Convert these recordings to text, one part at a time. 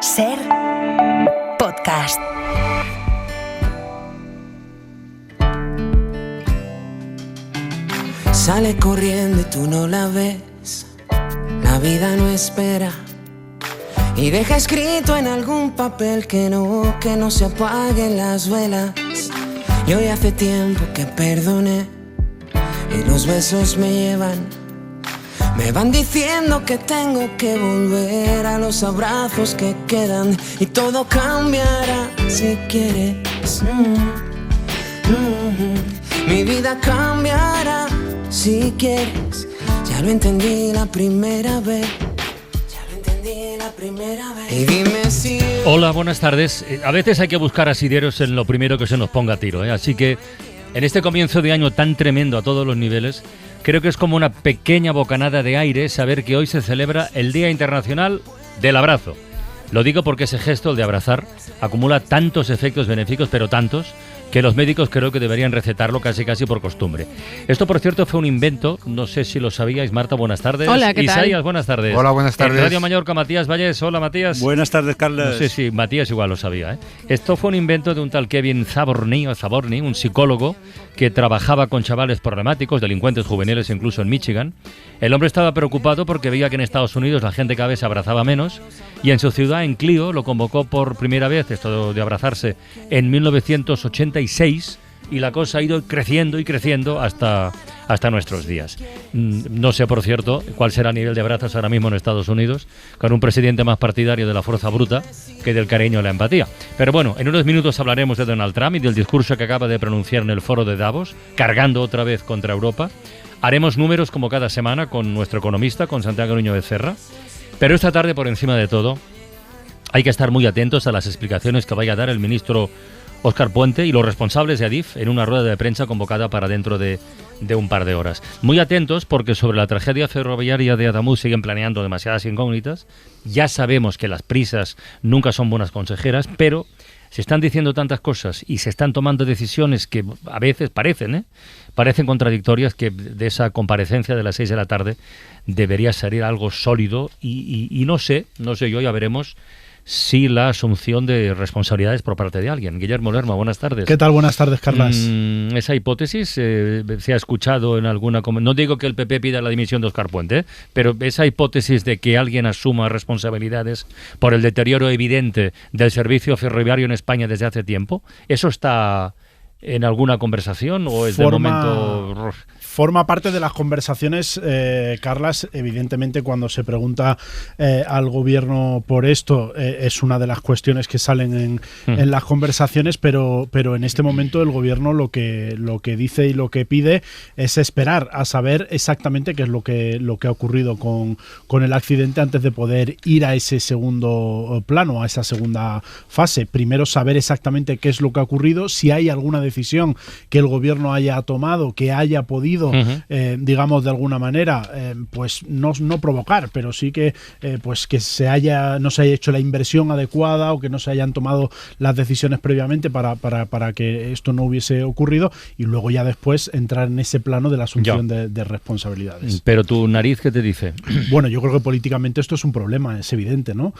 Ser podcast. Sale corriendo y tú no la ves. La vida no espera y deja escrito en algún papel que no se apaguen las velas. Y hoy hace tiempo que perdoné y los besos me llevan. Me van diciendo que tengo que volver a los abrazos que quedan y todo cambiará si quieres. Mi vida cambiará si quieres. Ya lo entendí la primera vez. Y dime si... Hola, buenas tardes. A veces hay que buscar asideros en lo primero que se nos ponga a tiro, ¿eh? Así que en este comienzo de año tan tremendo a todos los niveles, creo que es como una pequeña bocanada de aire saber que hoy se celebra el Día Internacional del Abrazo. Lo digo porque ese gesto, el de abrazar, acumula tantos efectos benéficos, pero tantos, que los médicos creo que deberían recetarlo casi por costumbre. Esto, por cierto, fue un invento, no sé si lo sabíais. Marta, buenas tardes. Hola, ¿qué tal? Isaías, buenas tardes. Hola, buenas tardes. En Radio Mallorca, Matías Valles. Hola, Matías. Buenas tardes, Carlos. No sé si Matías igual lo sabía, ¿eh? Esto fue un invento de un tal Kevin Zaborny, un psicólogo que trabajaba con chavales problemáticos, delincuentes juveniles incluso en Michigan. El hombre estaba preocupado porque veía que en Estados Unidos la gente cada vez se abrazaba menos y en su ciudad, en Clio, lo convocó por primera vez, esto de abrazarse, en 1986, y la cosa ha ido creciendo y creciendo hasta nuestros días. No sé, por cierto, cuál será el nivel de abrazos ahora mismo en Estados Unidos, con un presidente más partidario de la fuerza bruta que del cariño y la empatía. Pero bueno, en unos minutos hablaremos de Donald Trump y del discurso que acaba de pronunciar en el foro de Davos, cargando otra vez contra Europa. Haremos números como cada semana con nuestro economista, con Santiago Nuño Becerra. Pero esta tarde, por encima de todo, hay que estar muy atentos a las explicaciones que vaya a dar el ministro Óscar Puente y los responsables de Adif en una rueda de prensa convocada para dentro de un par de horas. Muy atentos porque sobre la tragedia ferroviaria de Adamuz siguen planeando demasiadas incógnitas. Ya sabemos que las prisas nunca son buenas consejeras, pero se están diciendo tantas cosas y se están tomando decisiones que a veces parecen contradictorias, que de esa comparecencia de las 6 de la tarde debería salir algo sólido y no sé, yo ya veremos si la asunción de responsabilidades por parte de alguien. Guillermo Lerma, buenas tardes. ¿Qué tal? Buenas tardes, Carlas. Esa hipótesis se ha escuchado en alguna... No digo que el PP pida la dimisión de Óscar Puente, pero esa hipótesis de que alguien asuma responsabilidades por el deterioro evidente del servicio ferroviario en España desde hace tiempo, ¿eso está en alguna conversación o es de momento...? Forma parte de las conversaciones, Carlas. Evidentemente, cuando se pregunta al gobierno por esto, es una de las cuestiones que salen en las conversaciones, pero en este momento el gobierno lo que dice y lo que pide es esperar a saber exactamente qué es lo que ha ocurrido con el accidente antes de poder ir a ese segundo plano, a esa segunda fase. Primero saber exactamente qué es lo que ha ocurrido, si hay alguna decisión que el gobierno haya tomado, que haya podido digamos de alguna manera, pues no provocar, pero sí que pues que no se haya hecho la inversión adecuada o que no se hayan tomado las decisiones previamente para que esto no hubiese ocurrido, y luego ya después entrar en ese plano de la asunción de responsabilidades. Pero tu nariz, ¿qué te dice? Bueno, yo creo que políticamente esto es un problema, es evidente, ¿no?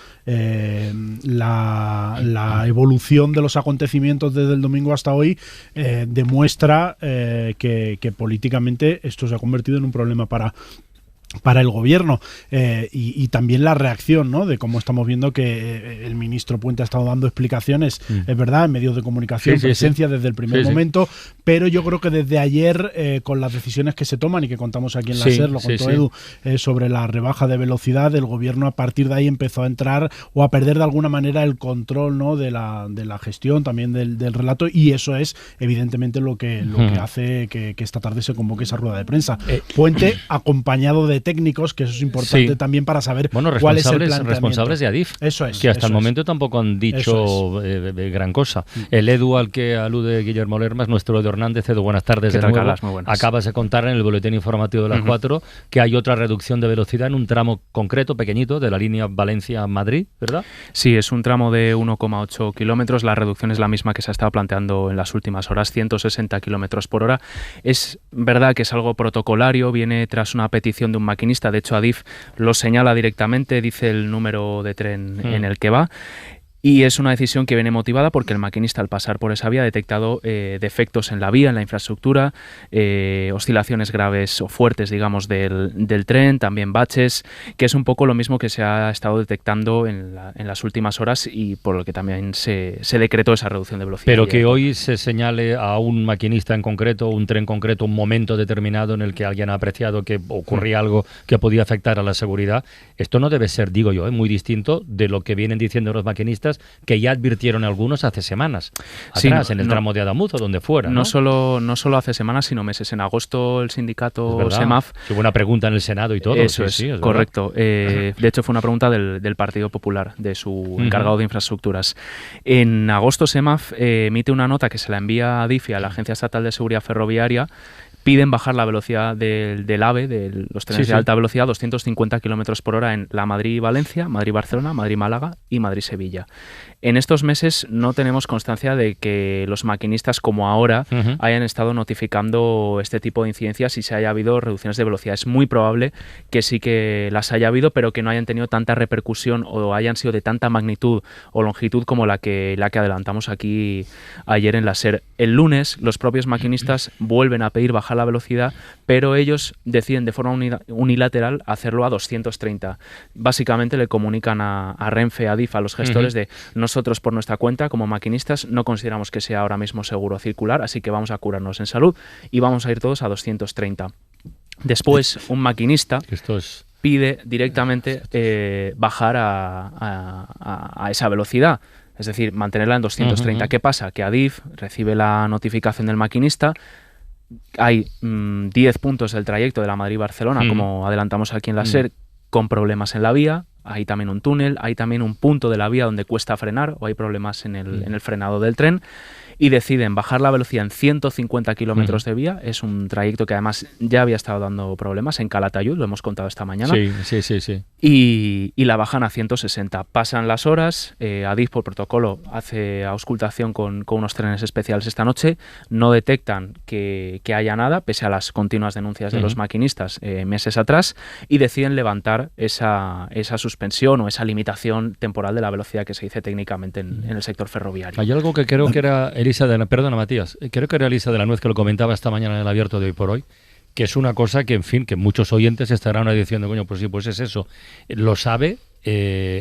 La evolución de los acontecimientos desde el domingo hasta hoy demuestra que políticamente esto se ha convertido en un problema para el gobierno, y también la reacción, ¿no? De cómo estamos viendo que el ministro Puente ha estado dando explicaciones, es verdad, en medios de comunicación, presencia desde el primer momento, pero yo creo que desde ayer, con las decisiones que se toman y que contamos aquí en la SER, lo contó Edu, sobre la rebaja de velocidad, el gobierno a partir de ahí empezó a entrar o a perder de alguna manera el control, ¿no? de la gestión, también del relato, y eso es evidentemente lo que hace que esta tarde se convoque esa rueda de prensa. Puente acompañado de técnicos, que eso es importante también para saber cuál es el planteamiento. Responsables de Adif, eso es, que hasta el momento tampoco han dicho gran cosa. El Edu al que alude Guillermo Lerma es nuestro Edu Hernández. Edu, buenas tardes de nuevo. Muy buenas. Acabas de contar en el boletín informativo de las 4 que hay otra reducción de velocidad en un tramo concreto, pequeñito, de la línea Valencia-Madrid, ¿verdad? Sí, es un tramo de 1,8 kilómetros. La reducción es la misma que se ha estado planteando en las últimas horas, 160 kilómetros por hora. Es verdad que es algo protocolario, viene tras una petición de un maquinista. De hecho, Adif lo señala directamente, dice el número de tren en el que va. Y es una decisión que viene motivada porque el maquinista, al pasar por esa vía, ha detectado defectos en la vía, en la infraestructura, oscilaciones graves o fuertes, digamos, del tren, también baches, que es un poco lo mismo que se ha estado detectando en las últimas horas y por lo que también se decretó esa reducción de velocidad. Pero que hoy se señale a un maquinista en concreto, un tren concreto, un momento determinado en el que alguien ha apreciado que ocurría algo que podía afectar a la seguridad, esto no debe ser, digo yo, muy distinto de lo que vienen diciendo los maquinistas, que ya advirtieron algunos hace semanas atrás, en el tramo de Adamuz o donde fuera. No solo hace semanas, sino meses. En agosto el sindicato SEMAF... Hubo una pregunta en el Senado y todo. Eso es correcto. De hecho, fue una pregunta del Partido Popular, de su encargado de infraestructuras. En agosto SEMAF emite una nota que se la envía a Adif y a la Agencia Estatal de Seguridad Ferroviaria. Piden bajar la velocidad del AVE, de los trenes de alta velocidad, 250 km por hora en la Madrid-Valencia, Madrid-Barcelona, Madrid-Málaga y Madrid-Sevilla. En estos meses no tenemos constancia de que los maquinistas, como ahora, hayan estado notificando este tipo de incidencias y se haya habido reducciones de velocidad. Es muy probable que sí que las haya habido, pero que no hayan tenido tanta repercusión o hayan sido de tanta magnitud o longitud como la que adelantamos aquí ayer en la SER. El lunes, los propios maquinistas vuelven a pedir bajar la velocidad, pero ellos deciden de forma unilateral hacerlo a 230. Básicamente le comunican a Renfe, a Adif, a los gestores de nosotros por nuestra cuenta como maquinistas no consideramos que sea ahora mismo seguro circular, así que vamos a curarnos en salud y vamos a ir todos a 230. Después un maquinista pide directamente bajar a esa velocidad. Es decir, mantenerla en 230. ¿Qué pasa? Que Adif recibe la notificación del maquinista. Hay 10 puntos del trayecto de la Madrid-Barcelona, como adelantamos aquí en la SER, con problemas en la vía. Hay también un túnel, hay también un punto de la vía donde cuesta frenar o hay problemas en el frenado del tren. Y deciden bajar la velocidad en 150 kilómetros de vía. Es un trayecto que además ya había estado dando problemas en Calatayud, lo hemos contado esta mañana. Sí. Y la bajan a 160. Pasan las horas, Adif por protocolo hace auscultación con unos trenes especiales esta noche, no detectan que haya nada, pese a las continuas denuncias de los maquinistas meses atrás, y deciden levantar esa suspensión o esa limitación temporal de la velocidad que se dice técnicamente en el sector ferroviario. Hay algo que creo que era Matías, creo que era Elisa de la Nuez que lo comentaba esta mañana en el abierto de Hoy por Hoy, que es una cosa que, en fin, que muchos oyentes estarán diciendo, coño, pues sí, pues es eso. Lo sabe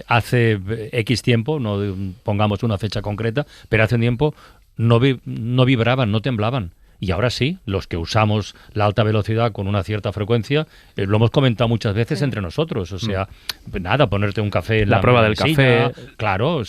hace X tiempo, no pongamos una fecha concreta, pero hace un tiempo no vibraban, no temblaban. Y ahora sí, los que usamos la alta velocidad con una cierta frecuencia, lo hemos comentado muchas veces entre nosotros. O sea, nada, ponerte un café en la prueba del café. Claro,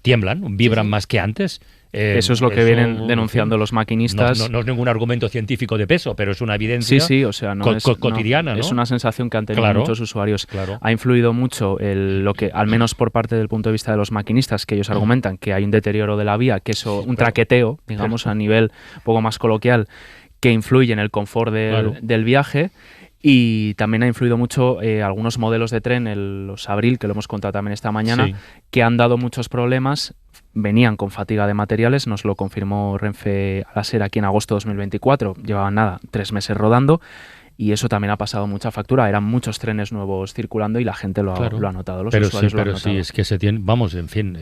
tiemblan, vibran más que antes. Eso es lo que vienen denunciando los maquinistas. No es ningún argumento científico de peso, pero es una evidencia o sea, cotidiana. Es una sensación que han tenido muchos usuarios. Claro. Ha influido mucho lo que, al menos por parte del punto de vista de los maquinistas, que ellos argumentan que hay un deterioro de la vía, que eso, un traqueteo, digamos, a nivel un poco más coloquial, que influye en el confort del viaje. Y también ha influido mucho algunos modelos de tren, los Abril, que lo hemos contado también esta mañana, que han dado muchos problemas. Venían con fatiga de materiales, nos lo confirmó Renfe a la SER aquí en agosto de 2024, llevaban 3 meses rodando. Y eso también ha pasado mucha factura. Eran muchos trenes nuevos circulando y la gente lo ha notado. Los usuarios lo han notado. Es que se tiene, vamos, en fin,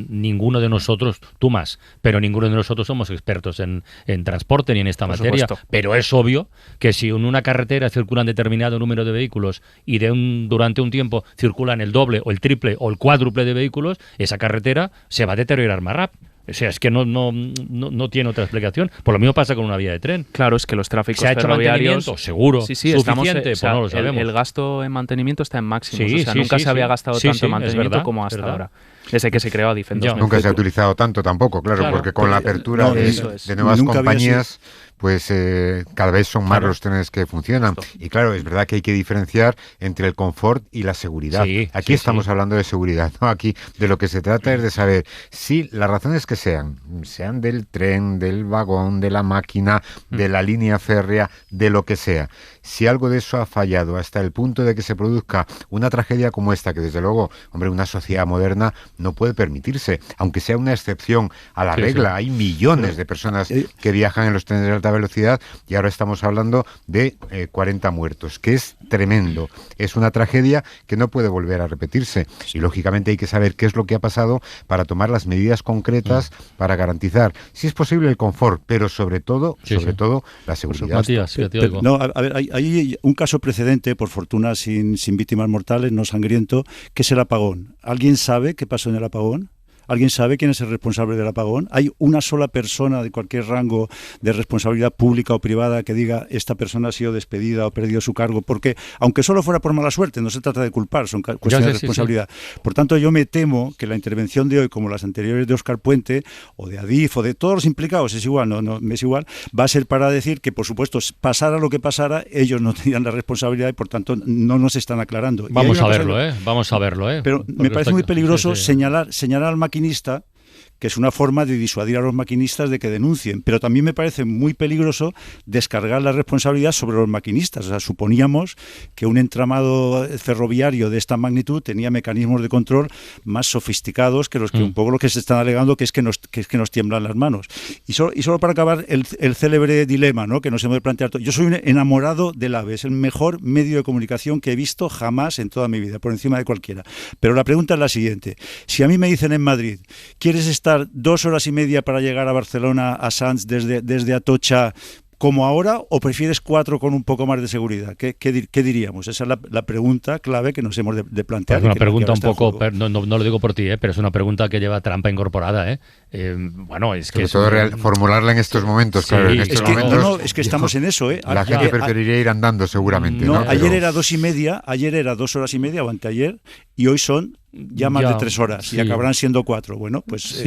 ninguno de nosotros, tú más, pero ninguno de nosotros somos expertos en transporte ni en esta materia. Supuesto. Pero es obvio que si en una carretera circulan determinado número de vehículos y durante un tiempo circulan el doble o el triple o el cuádruple de vehículos, esa carretera se va a deteriorar más rápido. O sea, es que no tiene otra explicación. Por lo mismo pasa con una vía de tren. Claro, es que los tráficos ¿se ha hecho mantenimiento? Seguro. Suficiente, pues no lo sabemos. El gasto en mantenimiento está en máximos. Nunca se había gastado tanto en mantenimiento como hasta ahora. Desde que se creó Adif en 2000. Nunca se ha utilizado tanto tampoco, claro. Porque con la apertura de nuevas compañías, pues cada vez son más los trenes que funcionan. Y claro, es verdad que hay que diferenciar entre el confort y la seguridad. Aquí estamos hablando de seguridad, ¿no? Aquí de lo que se trata es de saber si las razones que sean del tren, del vagón, de la máquina, de la línea férrea, de lo que sea, si algo de eso ha fallado hasta el punto de que se produzca una tragedia como esta, que desde luego, hombre, una sociedad moderna no puede permitirse, aunque sea una excepción a la regla. Hay millones de personas que viajan en los trenes de alta alta velocidad y ahora estamos hablando de 40 muertos, que es tremendo. Es una tragedia que no puede volver a repetirse y lógicamente hay que saber qué es lo que ha pasado para tomar las medidas concretas para garantizar, si es posible, el confort, pero sobre todo la seguridad. Matías, no, a ver, hay un caso precedente, por fortuna sin víctimas mortales, no sangriento, que es el apagón. ¿Alguien sabe qué pasó en el apagón? ¿Alguien sabe quién es el responsable del apagón? ¿Hay una sola persona de cualquier rango de responsabilidad pública o privada que diga esta persona ha sido despedida o ha perdido su cargo? Porque, aunque solo fuera por mala suerte, no se trata de culpar, son cuestiones de responsabilidad. Sí. Por tanto, yo me temo que la intervención de hoy, como las anteriores de Óscar Puente, o de Adif, o de todos los implicados, es igual, no es igual, va a ser para decir que, por supuesto, pasara lo que pasara, ellos no tenían la responsabilidad y, por tanto, no nos están aclarando. Vamos a verlo, Pero me parece muy peligroso señalar al maquinista, que es una forma de disuadir a los maquinistas de que denuncien, pero también me parece muy peligroso descargar la responsabilidad sobre los maquinistas. O sea, suponíamos que un entramado ferroviario de esta magnitud tenía mecanismos de control más sofisticados que los que un poco lo que se están alegando que es que nos tiemblan las manos. Y solo para acabar el célebre dilema, ¿no?, que nos hemos de plantear. Yo soy un enamorado del AVE, es el mejor medio de comunicación que he visto jamás en toda mi vida, por encima de cualquiera. Pero la pregunta es la siguiente: si a mí me dicen en Madrid, ¿quieres estar 2 horas y media para llegar a Barcelona, a Sants, desde Atocha, como ahora, o prefieres 4 con un poco más de seguridad? ¿Qué diríamos? Esa es la pregunta clave que nos hemos de plantear. Pues una pregunta un poco, no lo digo por ti, pero es una pregunta que lleva trampa incorporada. Bueno, es que... Sobre todo formularla en estos momentos, claro. En estos momentos, es que estamos en eso. La gente preferiría ir andando, seguramente. No, ayer era 2 horas y media o anteayer, y hoy son ya más de 3 horas y acabarán siendo 4. Bueno, pues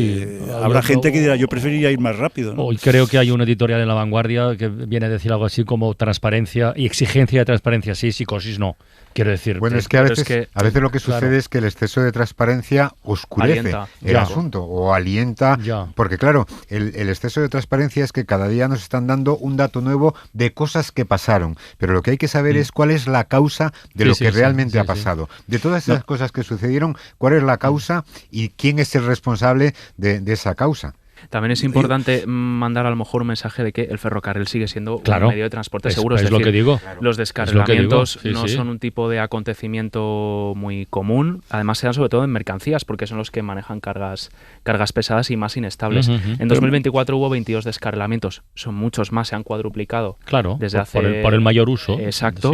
habrá gente que dirá, yo preferiría ir más rápido, ¿no? Hoy creo que hay un editorial en La Vanguardia que viene a decir algo así como transparencia y exigencia de transparencia, sí, psicosis no. Quiero decir... Bueno, es que a veces lo que sucede es que el exceso de transparencia oscurece el asunto o alienta, porque claro, el exceso de transparencia es que cada día nos están dando un dato nuevo de cosas que pasaron, pero lo que hay que saber es cuál es la causa de lo que realmente ha pasado. De todas esas cosas que sucedieron, cuál es la causa y quién es el responsable de esa causa. También es importante mandar a lo mejor un mensaje de que el ferrocarril sigue siendo un medio de transporte seguro. Es decir, lo que digo. Los descarrilamientos no son un tipo de acontecimiento muy común. Además, se dan sobre todo en mercancías, porque son los que manejan cargas pesadas y más inestables. En 2024 hubo 22 descarrilamientos. Son muchos más, se han cuadruplicado. Claro, desde hace... por el mayor uso. Exacto.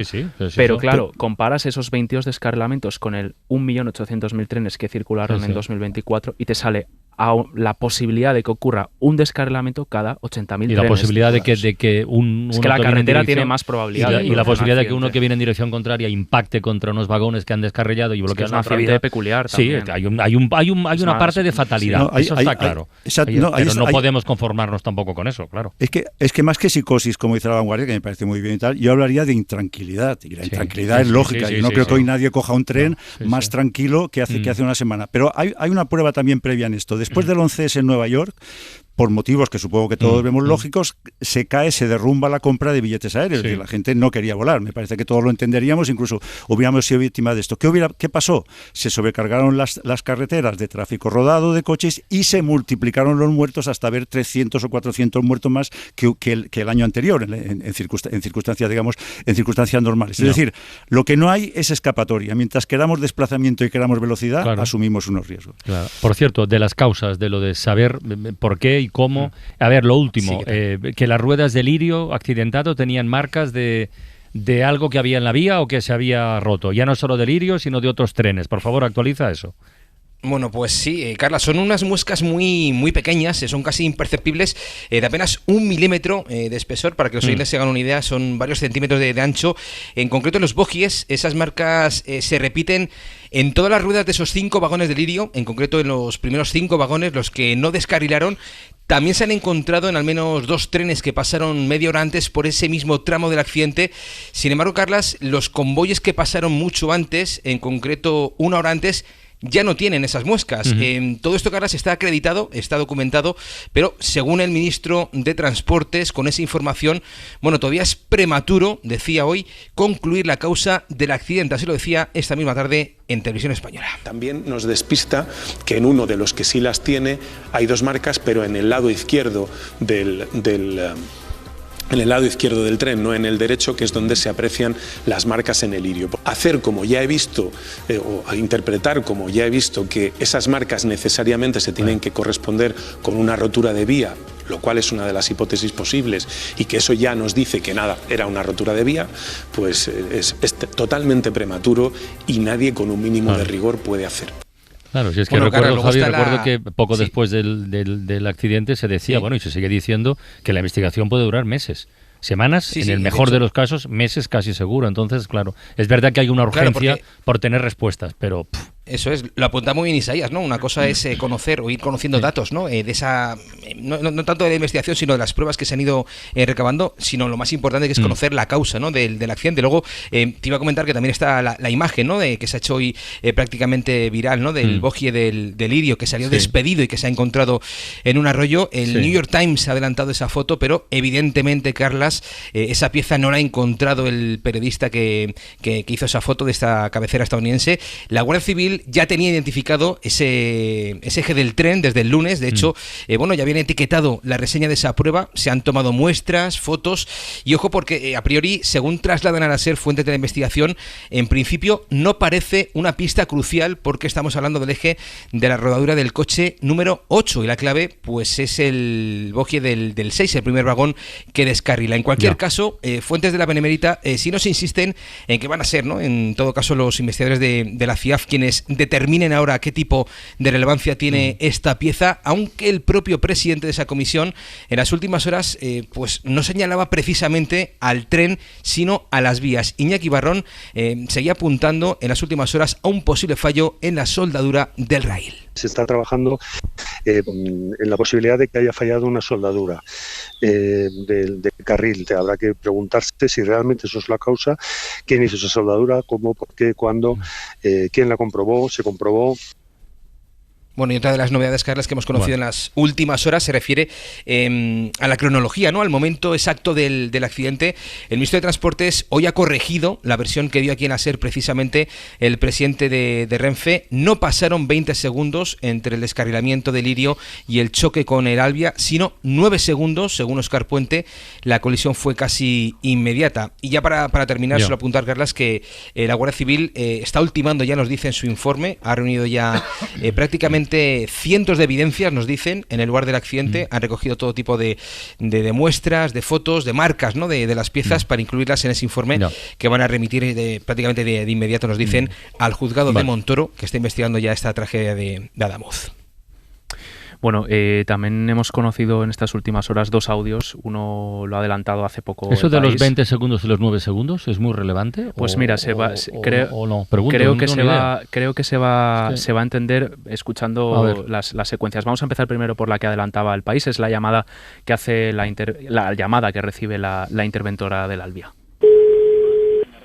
Pero claro, comparas esos 22 descarrilamientos con el 1.800.000 trenes que circularon en 2024 y te sale a la posibilidad de que ocurra un descarrilamiento cada 80.000 trenes. Y la posibilidad de que es que la carretera tiene más probabilidad. Y la posibilidad de que uno que viene en dirección contraria impacte contra unos vagones que han descarrilado y bloquean la vía. Es una peculiar también. Sí, hay una parte de fatalidad. Eso está claro. Pero no podemos conformarnos tampoco con eso, claro. Es que más que psicosis, como dice La Vanguardia, que me parece muy bien y tal, yo hablaría de intranquilidad. Y la intranquilidad es lógica. Yo no creo que hoy nadie coja un tren más tranquilo que hace una semana. Pero hay una prueba también previa en esto. Después del 11S en Nueva York, por motivos que supongo que todos vemos lógicos, se derrumba la compra de billetes aéreos. La gente no quería volar. Me parece que todos lo entenderíamos, incluso hubiéramos sido víctimas de esto. ¿Qué pasó? Se sobrecargaron las carreteras de tráfico rodado de coches y se multiplicaron los muertos hasta ver 300 o 400 muertos más que el año anterior, en circunstancias normales. Es decir, lo que no hay es escapatoria. Mientras queramos desplazamiento y queramos velocidad, asumimos unos riesgos. Claro. Por cierto, de las causas, de lo de saber por qué y cómo. A ver, lo último, que las ruedas de lirio accidentado tenían marcas de algo que había en la vía o que se había roto. Ya no solo de lirio, sino de otros trenes. Por favor, actualiza eso. Bueno, pues sí, Carla, son unas muescas muy, muy pequeñas, son casi imperceptibles, de apenas 1 milímetro de espesor, para que los oyentes se hagan una idea, son varios centímetros de ancho. En concreto, en los bogies, esas marcas se repiten en todas las ruedas de esos 5 vagones de lirio, en concreto en los primeros 5 vagones, los que no descarrilaron. También se han encontrado en al menos 2 trenes que pasaron media hora antes por ese mismo tramo del accidente. Sin embargo, Carlas, los convoyes que pasaron mucho antes, en concreto 1 hora antes, ya no tienen esas muescas. Todo esto, Carlas, está acreditado, está documentado, pero según el ministro de Transportes, con esa información, bueno, todavía es prematuro, decía hoy, concluir la causa del accidente. Así lo decía esta misma tarde en Televisión Española. También nos despista que en uno de los que sí las tiene hay 2 marcas, pero en el lado izquierdo del en el lado izquierdo del tren, no en el derecho, que es donde se aprecian las marcas en el lirio. Hacer como ya he visto, o interpretar como ya he visto, que esas marcas necesariamente se tienen que corresponder con una rotura de vía, lo cual es una de las hipótesis posibles, y que eso ya nos dice que nada, era una rotura de vía, pues es totalmente prematuro y nadie con un mínimo de rigor puede hacer. Claro, si es que recuerdo, Javi, recuerdo que poco después del accidente se decía, bueno, y se sigue diciendo que la investigación puede durar meses. Semanas, en el mejor de los casos, meses casi seguro. Entonces, claro, es verdad que hay una urgencia por tener respuestas, pero... Eso es, lo apunta muy bien Isaías, ¿no? Una cosa es conocer o ir conociendo datos, ¿no? De esa, no tanto de la investigación, sino de las pruebas que se han ido recabando, sino lo más importante que es conocer la causa, ¿no? Del accidente. Luego te iba a comentar que también está la imagen, ¿no? Que se ha hecho hoy prácticamente viral, ¿no? Del bogie del lirio que salió despedido y que se ha encontrado en un arroyo. El New York Times ha adelantado esa foto, pero evidentemente, Carlas, esa pieza no la ha encontrado el periodista que hizo esa foto de esta cabecera estadounidense. La Guardia Civil ya tenía identificado ese eje del tren desde el lunes. De hecho, ya habían etiquetado la reseña de esa prueba, se han tomado muestras, fotos, y ojo porque a priori, según trasladan a la SER fuentes de la investigación, en principio no parece una pista crucial porque estamos hablando del eje de la rodadura del coche número 8 y la clave pues es el bogie del 6, el primer vagón que descarrila. En cualquier caso, fuentes de la Benemérita sí nos insisten en que van a ser, ¿no? En todo caso, los investigadores de la CIAF quienes determinen ahora qué tipo de relevancia tiene esta pieza, aunque el propio presidente de esa comisión en las últimas horas pues no señalaba precisamente al tren, sino a las vías. Iñaki Barrón seguía apuntando en las últimas horas a un posible fallo en la soldadura del rail. Se está trabajando en la posibilidad de que haya fallado una soldadura del carril. Habrá que preguntarse si realmente eso es la causa, quién hizo esa soldadura, cómo, por qué, cuándo, quién la comprobó, se comprobó. Bueno, y otra de las novedades, Carlas, que hemos conocido en las últimas horas se refiere a la cronología, ¿no? Al momento exacto del accidente. El ministro de Transportes hoy ha corregido la versión que dio aquí en la SER precisamente el presidente de Renfe. No pasaron 20 segundos entre el descarrilamiento del Lirio y el choque con el Albia, sino 9 segundos, según Óscar Puente. La colisión fue casi inmediata. Y ya para terminar, solo apuntar, Carlas, que la Guardia Civil está ultimando, ya nos dice en su informe, ha reunido ya prácticamente cientos de evidencias, nos dicen, en el lugar del accidente. Han recogido todo tipo de muestras, de fotos, de marcas, ¿no? de las piezas para incluirlas en ese informe que van a remitir prácticamente de inmediato, nos dicen, al juzgado de Montoro, que está investigando ya esta tragedia de Adamuz. Bueno, también hemos conocido en estas últimas horas 2 audios. Uno lo ha adelantado hace poco. ¿Eso de los 20 segundos y los 9 segundos es muy relevante? Pues mira, creo que se va a entender escuchando las secuencias. Vamos a empezar primero por la que adelantaba el País. Es la llamada que hace la llamada que recibe la interventora del Albia.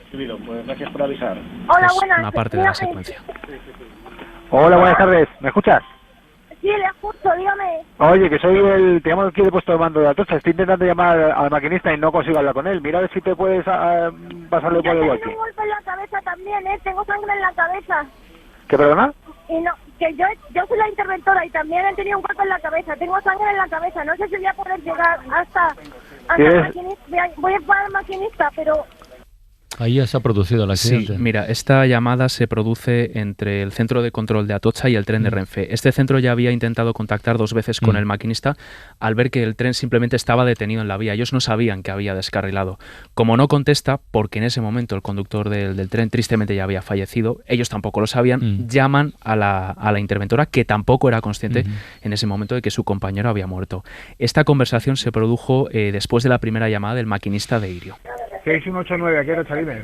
Pues gracias por avisar. Hola, buenas. Una parte de la secuencia. Hola, buenas tardes. ¿Me escuchas? Sí, le escucho, dígame. Oye, que te llamo aquí de puesto de mando de Atocha. Estoy intentando llamar al maquinista y no consigo hablar con él. Mira a ver si te puedes pasarle por el golpe. Tengo un golpe en la cabeza también, tengo sangre en la cabeza. ¿Qué, perdona? Y no, que yo soy la interventora y también he tenido un golpe en la cabeza. Tengo sangre en la cabeza. No sé si voy a poder llegar hasta el maquinista. Voy a ir al maquinista, pero... Ahí ya se ha producido el accidente. Sí, mira, esta llamada se produce entre el centro de control de Atocha y el tren de Renfe. Este centro ya había intentado contactar 2 veces con el maquinista al ver que el tren simplemente estaba detenido en la vía. Ellos no sabían que había descarrilado. Como no contesta, porque en ese momento el conductor del tren tristemente ya había fallecido, ellos tampoco lo sabían, llaman a la interventora, que tampoco era consciente en ese momento de que su compañero había muerto. Esta conversación se produjo después de la primera llamada del maquinista de Irio. 6189, aquí Atocha, dime.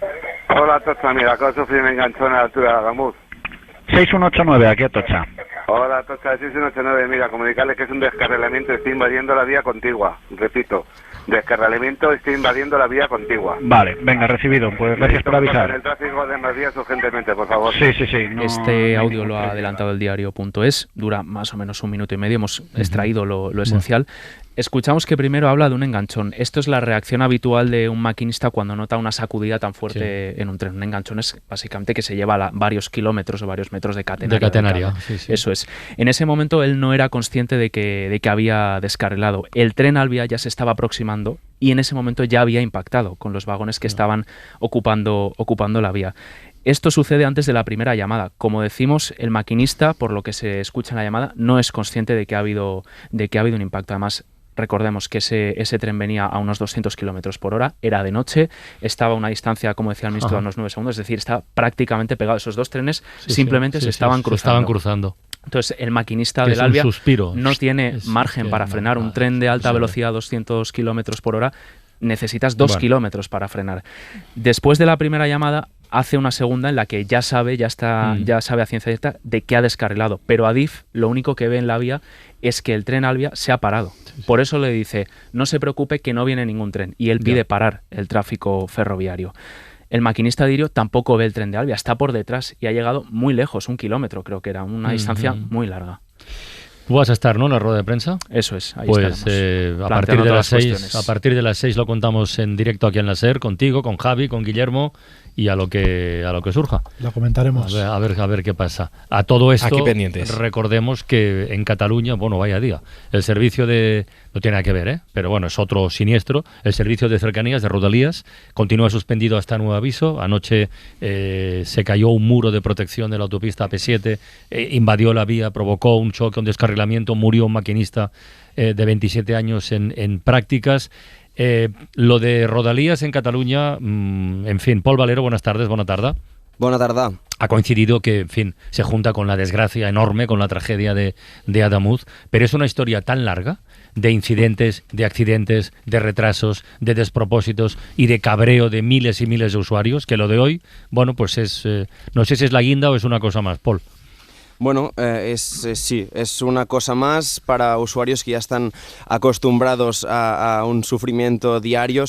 Hola, Atocha, mira, acabo de sufrir un enganchón a la altura de Adamuz. 6189, aquí Atocha. Hola, Atocha, 6189, mira, comunicarles que es un descarrilamiento, estoy invadiendo la vía contigua. Repito, descarrilamiento, estoy invadiendo la vía contigua. Vale, venga, recibido, pues gracias por avisar. El tráfico de más vías urgentemente, por favor. Sí. No, este audio lo ha adelantado el diario.es, dura más o menos 1 minuto y medio, hemos extraído lo esencial. Escuchamos que primero habla de un enganchón. Esto es la reacción habitual de un maquinista cuando nota una sacudida tan fuerte en un tren. Un enganchón es básicamente que se lleva varios kilómetros o varios metros de catenaria. Sí. Eso es. En ese momento él no era consciente de que había descarrilado. El tren Albia ya se estaba aproximando y en ese momento ya había impactado con los vagones que estaban ocupando la vía. Esto sucede antes de la primera llamada. Como decimos, el maquinista, por lo que se escucha en la llamada, no es consciente de que ha habido un impacto. Además, recordemos que ese tren venía a unos 200 kilómetros por hora, era de noche, estaba a una distancia, como decía el ministro, de unos 9 segundos, es decir, estaba prácticamente pegado. Esos dos trenes se estaban cruzando. Entonces, el maquinista del Alvia no tiene margen para frenar un tren de alta velocidad a 200 kilómetros por hora. Necesitas 2 kilómetros para frenar. Después de la primera llamada, hace una segunda en la que ya sabe a ciencia cierta de que ha descarrilado. Pero Adif lo único que ve en la vía es que el tren Alvia se ha parado. Por eso le dice, no se preocupe que no viene ningún tren. Y él pide parar el tráfico ferroviario. El maquinista de Irio tampoco ve el tren de Alvia, está por detrás y ha llegado muy lejos, 1 kilómetro creo que era, una distancia muy larga. Tú vas a estar, ¿no?, en la rueda de prensa. Eso es, ahí pues a partir de las 6 lo contamos en directo aquí en la SER, contigo, con Javi, con Guillermo y a lo que surja. Lo comentaremos. A ver qué pasa. A todo esto, aquí pendientes. Recordemos que en Cataluña, bueno, vaya día, el servicio de... No tiene nada que ver, pero bueno, es otro siniestro. El servicio de cercanías, de Rodalías, continúa suspendido hasta nuevo aviso. Anoche se cayó un muro de protección de la autopista AP7, invadió la vía, provocó un choque, un descarrilamiento, murió un maquinista de 27 años en prácticas. Lo de Rodalías en Cataluña, en fin, Pol Valero, buenas tardes, bona tarda. Bona tarda. Ha coincidido que, en fin, se junta con la desgracia enorme, con la tragedia de Adamuz, pero es una historia tan larga de incidentes, de accidentes, de retrasos, de despropósitos y de cabreo de miles y miles de usuarios, que lo de hoy, bueno, pues es, no sé si es la guinda o es una cosa más, Pol. Bueno, sí, es una cosa más para usuarios que ya están acostumbrados a un sufrimiento diario,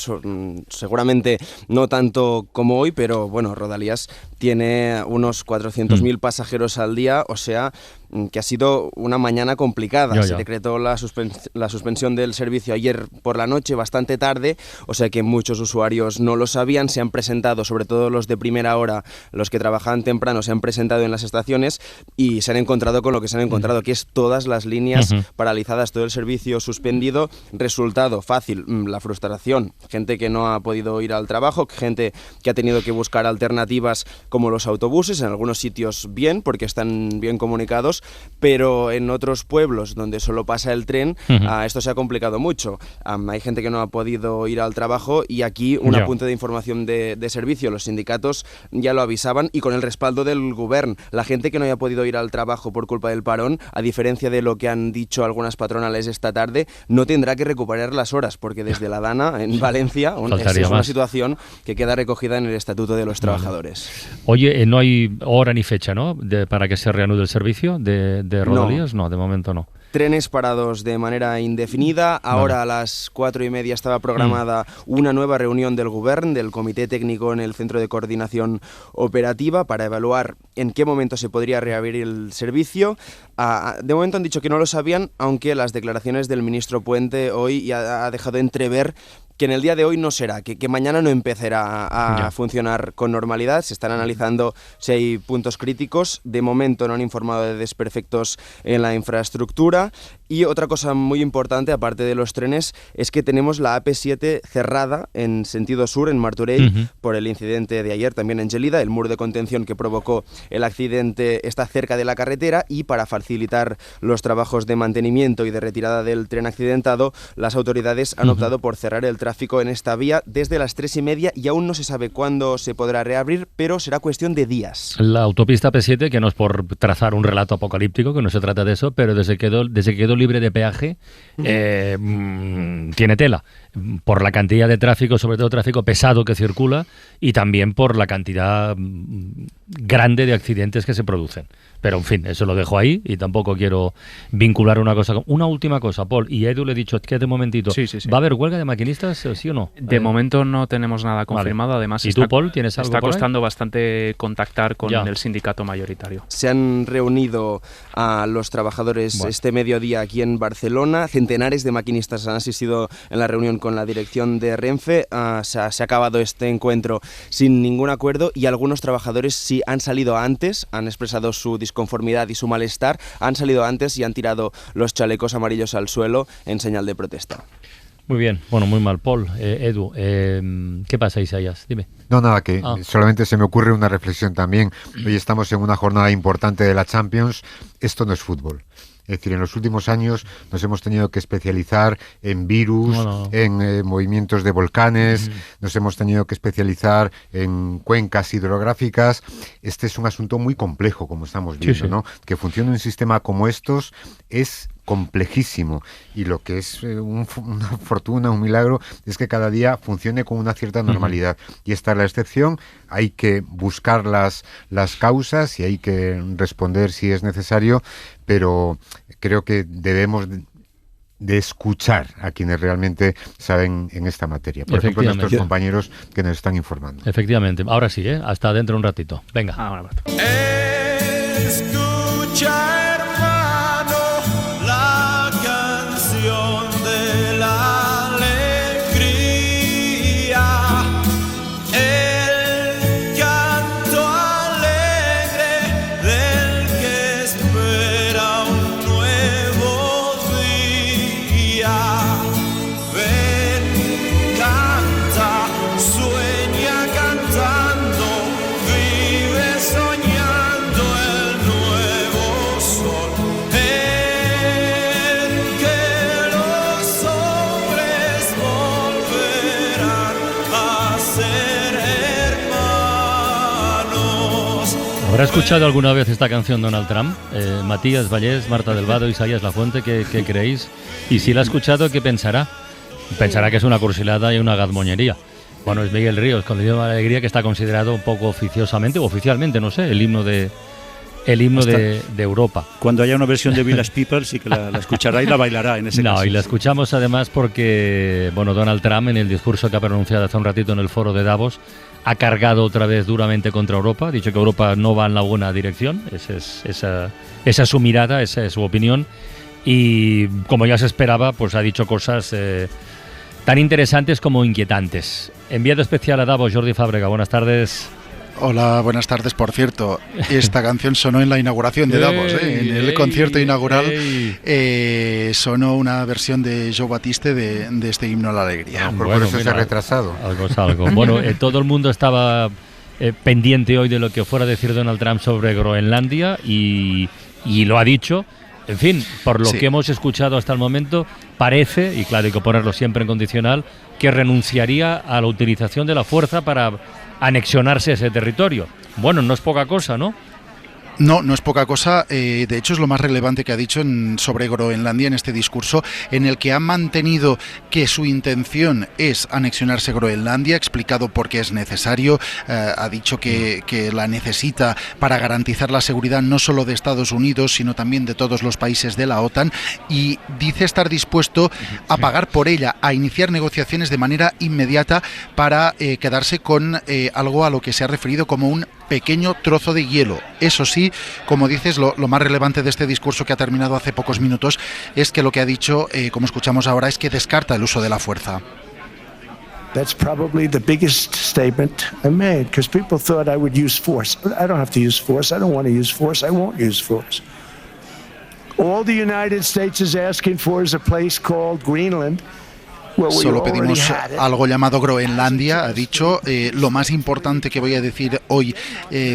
seguramente no tanto como hoy, pero bueno, Rodalías tiene unos 400.000 pasajeros al día, o sea, que ha sido una mañana complicada. Se decretó la suspensión del servicio ayer por la noche, bastante tarde, o sea que muchos usuarios no lo sabían, se han presentado, sobre todo los de primera hora, los que trabajaban temprano, se han presentado en las estaciones y se han encontrado con lo que se han encontrado, que es todas las líneas paralizadas, todo el servicio suspendido. Resultado fácil, la frustración, gente que no ha podido ir al trabajo, gente que ha tenido que buscar alternativas como los autobuses, en algunos sitios bien, porque están bien comunicados, pero en otros pueblos donde solo pasa el tren, esto se ha complicado mucho. Hay gente que no ha podido ir al trabajo y aquí un apunte de información de servicio. Los sindicatos ya lo avisaban y con el respaldo del Govern. La gente que no haya podido ir al trabajo por culpa del parón, a diferencia de lo que han dicho algunas patronales esta tarde, no tendrá que recuperar las horas, porque desde la Dana, en Valencia, es una situación que queda recogida en el Estatuto de los Trabajadores. Oye, no hay hora ni fecha, ¿no?, para que se reanude el servicio de Rodalías. No, de momento no. Trenes parados de manera indefinida. Ahora a las 4:30 estaba programada una nueva reunión del Govern, del Comité Técnico en el Centro de Coordinación Operativa, para evaluar en qué momento se podría reabrir el servicio. De momento han dicho que no lo sabían, aunque las declaraciones del ministro Puente hoy ya ha dejado entrever que en el día de hoy no será, que mañana no empezará a funcionar con normalidad. Se están analizando si hay puntos críticos. De momento no han informado de desperfectos en la infraestructura. Y otra cosa muy importante, aparte de los trenes, es que tenemos la AP7 cerrada en sentido sur, en Martorell, por el incidente de ayer, también en Gelida. El muro de contención que provocó el accidente está cerca de la carretera y para facilitar los trabajos de mantenimiento y de retirada del tren accidentado, las autoridades han optado por cerrar el tráfico en esta vía desde las 3:30 y aún no se sabe cuándo se podrá reabrir, pero será cuestión de días. La autopista AP7, que no es por trazar un relato apocalíptico, que no se trata de eso, pero desde que quedó libre de peaje, tiene tela, por la cantidad de tráfico, sobre todo tráfico pesado que circula, y también por la cantidad grande de accidentes que se producen. Pero en fin, eso lo dejo ahí y tampoco quiero vincular una cosa con... Una última cosa, Paul, y a Edu le he dicho que de momentito, sí. ¿va a haber huelga de maquinistas, sí o no? De momento no tenemos nada confirmado, vale. Además ¿Y tú, Paul, tienes algo está costando bastante contactar con el sindicato mayoritario. Se han reunido a los trabajadores este mediodía aquí en Barcelona. Centenares de maquinistas han asistido en la reunión con la dirección de Renfe. Se ha acabado este encuentro sin ningún acuerdo y algunos trabajadores sí han salido antes, han expresado su disconformidad y su malestar, han salido antes y han tirado los chalecos amarillos al suelo en señal de protesta. Muy bien, bueno, muy mal, Paul. Edu, ¿qué pasa, Isaías? Dime. No, nada, que solamente se me ocurre una reflexión también. Hoy estamos en una jornada importante de la Champions. Esto no es fútbol. Es decir, en los últimos años nos hemos tenido que especializar en virus, en movimientos de volcanes, nos hemos tenido que especializar en cuencas hidrográficas. Este es un asunto muy complejo, como estamos viendo, ¿no? Que funcione un sistema como estos es complejísimo, y lo que es una fortuna, un milagro, es que cada día funcione con una cierta normalidad. Y esta es la excepción. Hay que buscar las causas y hay que responder si es necesario, pero creo que debemos de escuchar a quienes realmente saben en esta materia. Por ejemplo, nuestros compañeros que nos están informando. Efectivamente. Ahora sí, hasta dentro de un ratito. Venga. Escucha, hermano, la canción de la alegría, el canto alegre del que espera un nuevo día. Ven, canta, sueña cantando, vive soñando el nuevo sol, en que los hombres volverán a ser hermanos. ¿Habrá escuchado alguna vez esta canción Donald Trump? Matías Vallés, Marta del Vado, Isaías Lafuente, ¿qué creéis? Y si la ha escuchado, ¿qué pensará? Pensará que es una cursilada y una gazmoñería. Bueno, es Miguel Ríos, con el idioma de la alegría, que está considerado un poco oficiosamente, o oficialmente, no sé, el himno de Europa. Cuando haya una versión de Village People sí que la escuchará y la bailará en ese caso. No, y la escuchamos además porque, bueno, Donald Trump, en el discurso que ha pronunciado hace un ratito en el foro de Davos, ha cargado otra vez duramente contra Europa, ha dicho que Europa no va en la buena dirección. Esa es su mirada, esa es su opinión, y como ya se esperaba, pues ha dicho cosas tan interesantes como inquietantes. Enviado especial a Davos, Jordi Fábrega, buenas tardes. Hola, buenas tardes. Por cierto, esta canción sonó en la inauguración de Davos, en el concierto inaugural sonó una versión de Joe Batiste de este himno a la alegría. Por eso se ha retrasado. Algo es algo. Bueno, todo el mundo estaba pendiente hoy de lo que fuera a decir Donald Trump sobre Groenlandia y lo ha dicho. En fin, por lo que hemos escuchado hasta el momento, parece, y claro, hay que ponerlo siempre en condicional, que renunciaría a la utilización de la fuerza para anexionarse ese territorio. Bueno, no es poca cosa, ¿no? No, no es poca cosa. De hecho, es lo más relevante que ha dicho sobre Groenlandia en este discurso, en el que ha mantenido que su intención es anexionarse Groenlandia, ha explicado por qué es necesario, ha dicho que la necesita para garantizar la seguridad no solo de Estados Unidos, sino también de todos los países de la OTAN, y dice estar dispuesto a pagar por ella, a iniciar negociaciones de manera inmediata para quedarse con algo a lo que se ha referido como un pequeño trozo de hielo. Eso sí, como dices, lo más relevante de este discurso que ha terminado hace pocos minutos es que lo que ha dicho, como escuchamos ahora, es que descarta el uso de la fuerza. That's probably the biggest statement I made, because people thought I would use force. I don't have to use force. I don't want to use force. I won't use force. All the United States is asking for is a place called Greenland. Solo pedimos algo llamado Groenlandia, ha dicho. Lo más importante que voy a decir hoy,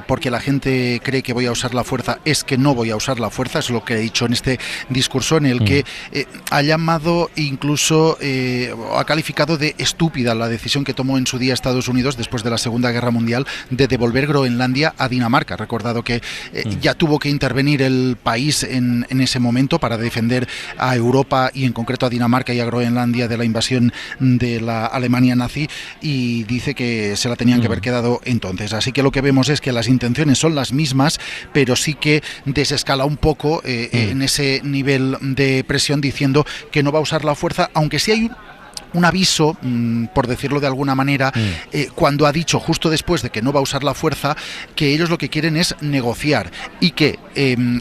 porque la gente cree que voy a usar la fuerza, es que no voy a usar la fuerza, es lo que he dicho en este discurso, en el que ha llamado, incluso ha calificado de estúpida la decisión que tomó en su día Estados Unidos después de la Segunda Guerra Mundial de devolver Groenlandia a Dinamarca. Ha recordado que ya tuvo que intervenir el país en ese momento para defender a Europa y en concreto a Dinamarca y a Groenlandia de la invasión de la Alemania nazi, y dice que se la tenían que haber quedado entonces. Así que lo que vemos es que las intenciones son las mismas, pero sí que desescala un poco en ese nivel de presión, diciendo que no va a usar la fuerza, aunque sí hay un aviso, por decirlo de alguna manera, cuando ha dicho justo después de que no va a usar la fuerza, que ellos lo que quieren es negociar, y que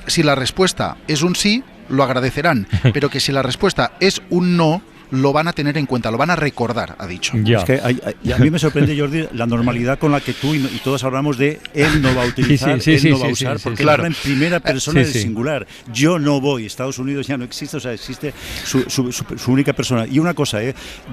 si la respuesta es un sí, lo agradecerán, pero que si la respuesta es un no, lo van a tener en cuenta, lo van a recordar, ha dicho. Es que a mí me sorprende, Jordi, la normalidad con la que tú y todos hablamos de él no va a utilizar, él no va a usar, porque él habla en primera persona del singular. Yo no voy, Estados Unidos ya no existe, o sea, existe su única persona. Y una cosa,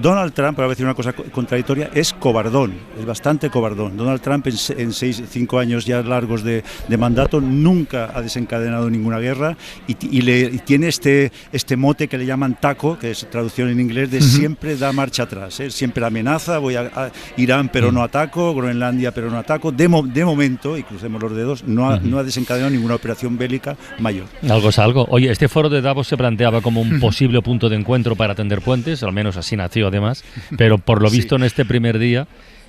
Donald Trump, para decir una cosa contradictoria, es cobardón, es bastante cobardón. Donald Trump en 5 años ya largos de mandato nunca ha desencadenado ninguna guerra y tiene este mote que le llaman taco, que es traducción en inglés de siempre da marcha atrás, siempre amenaza, voy a Irán pero no ataco, Groenlandia pero no ataco. De momento, y crucemos los dedos, no ha desencadenado ninguna operación bélica mayor. Algo es algo. Oye, este foro de Davos se planteaba como un posible punto de encuentro para tender puentes, al menos así nació además, pero por lo visto en este primer día,